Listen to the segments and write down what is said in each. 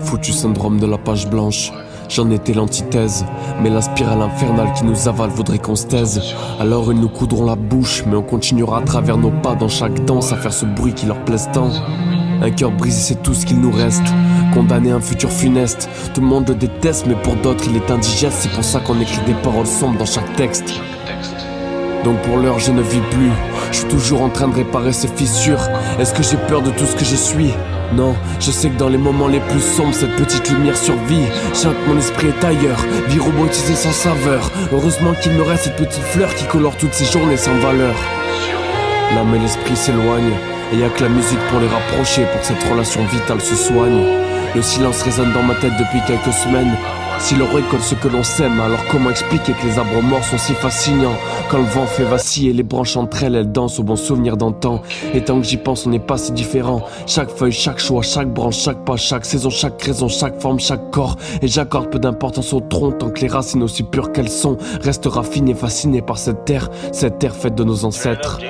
Foutu syndrome de la page blanche. J'en étais l'antithèse, mais la spirale infernale qui nous avale voudrait qu'on se taise. Alors ils nous coudront la bouche, mais on continuera à travers nos pas dans chaque danse à faire ce bruit qui leur plaise tant. Un cœur brisé c'est tout ce qu'il nous reste, condamné à un futur funeste. Tout le monde le déteste mais pour d'autres il est indigeste. C'est pour ça qu'on écrit des paroles sombres dans chaque texte. Donc pour l'heure je ne vis plus, je suis toujours en train de réparer ces fissures. Est-ce que j'ai peur de tout ce que je suis? Non, je sais que dans les moments les plus sombres, cette petite lumière survit. Chaque mon esprit est ailleurs, vie robotisée sans saveur. Heureusement qu'il me reste cette petite fleur qui colore toutes ces journées sans valeur. L'âme et l'esprit s'éloignent, et y'a que la musique pour les rapprocher, pour que cette relation vitale se soigne. Le silence résonne dans ma tête depuis quelques semaines. Si l'on récolte ce que l'on sème, alors comment expliquer que les arbres morts sont si fascinants? Quand le vent fait vaciller les branches entre elles, elles dansent aux bons souvenirs d'antan. Et tant que j'y pense, on n'est pas si différents. Chaque feuille, chaque choix, chaque branche, chaque pas, chaque saison, chaque raison, chaque forme, chaque corps. Et j'accorde peu d'importance au tronc, tant que les racines aussi pures qu'elles sont restent raffinées, fascinées par cette terre faite de nos ancêtres.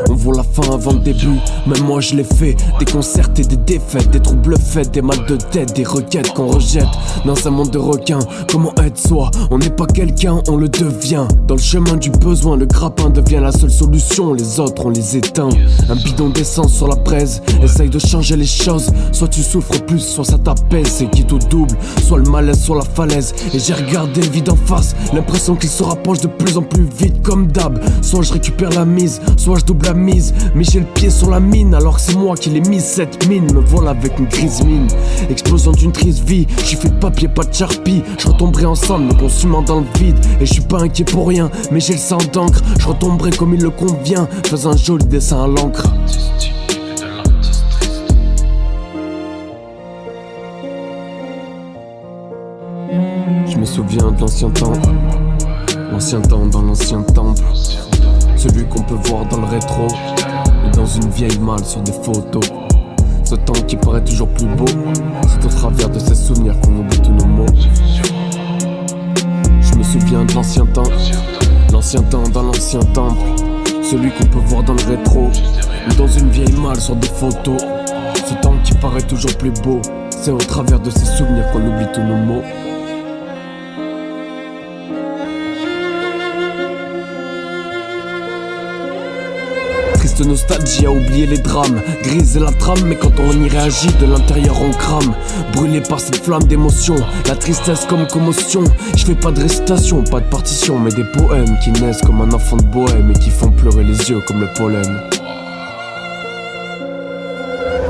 On voit la fin avant le début, même moi je l'ai fait. Des concerts et des défaites, des troubles faits, des mal de tête, des requêtes qu'on rejette. Dans un monde de requins, comment être soi? On n'est pas quelqu'un, on le devient. Dans le chemin du besoin, le grappin devient la seule solution. Les autres on les éteint. Un bidon d'essence sur la braise, essaye de changer les choses. Soit tu souffres plus, soit ça t'apaise. C'est quitte au double, soit le malaise sur la falaise. Et j'ai regardé le vide en face, l'impression qu'il se rapproche de plus en plus vite comme d'hab. Soit je récupère la mise, soit je double la mise. Mais j'ai le pied sur la mine alors que c'est moi qui l'ai mise. Cette mine me voilà avec une grise mine. Explosion d'une triste vie, j'suis fait de papier pas de charpie. Je retomberai ensemble me consumant dans le vide. Et je suis pas inquiet pour rien, mais j'ai le sang d'encre. Je retomberai comme il le convient, faisant un joli dessin à l'encre. Je me souviens de l'ancien temps. L'ancien temps dans l'ancien temple. Celui qu'on peut voir dans le rétro, ou dans une vieille malle sur des photos. Ce temps qui paraît toujours plus beau, c'est au travers de ces souvenirs qu'on oublie tous nos mots. Je me souviens de l'ancien temps dans l'ancien temple. Celui qu'on peut voir dans le rétro, ou dans une vieille malle sur des photos. Ce temps qui paraît toujours plus beau, c'est au travers de ces souvenirs qu'on oublie tous nos mots. Triste nostalgie à oublier les drames. Grise est la trame, mais quand on y réagit, de l'intérieur on crame. Brûlé par cette flamme d'émotion, la tristesse comme commotion. Je fais pas de récitation, pas de partition, mais des poèmes qui naissent comme un enfant de bohème et qui font pleurer les yeux comme le pollen.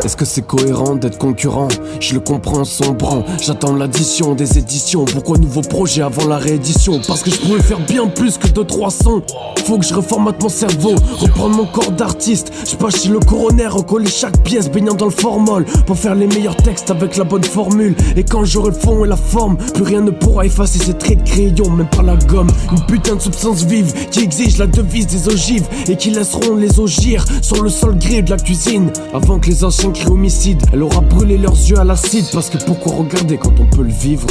Est-ce que c'est cohérent d'être concurrent? Je le comprends en sombrant. J'attends l'addition des éditions. Pourquoi nouveau projet avant la réédition? Parce que je pouvais faire bien plus que 2-3 sons. Faut que je reformate mon cerveau, reprendre mon corps d'artiste. Je passe chez le coroner, recoller chaque pièce, baignant dans le formol, pour faire les meilleurs textes avec la bonne formule. Et quand j'aurai le fond et la forme, plus rien ne pourra effacer ces traits de crayon, même pas la gomme. Une putain de substance vive qui exige la devise des ogives et qui laisseront les ogires sur le sol gris de la cuisine. Avant que les anciens crient homicide, elle aura brûlé leurs yeux à l'acide. Parce que pourquoi regarder quand on peut le vivre?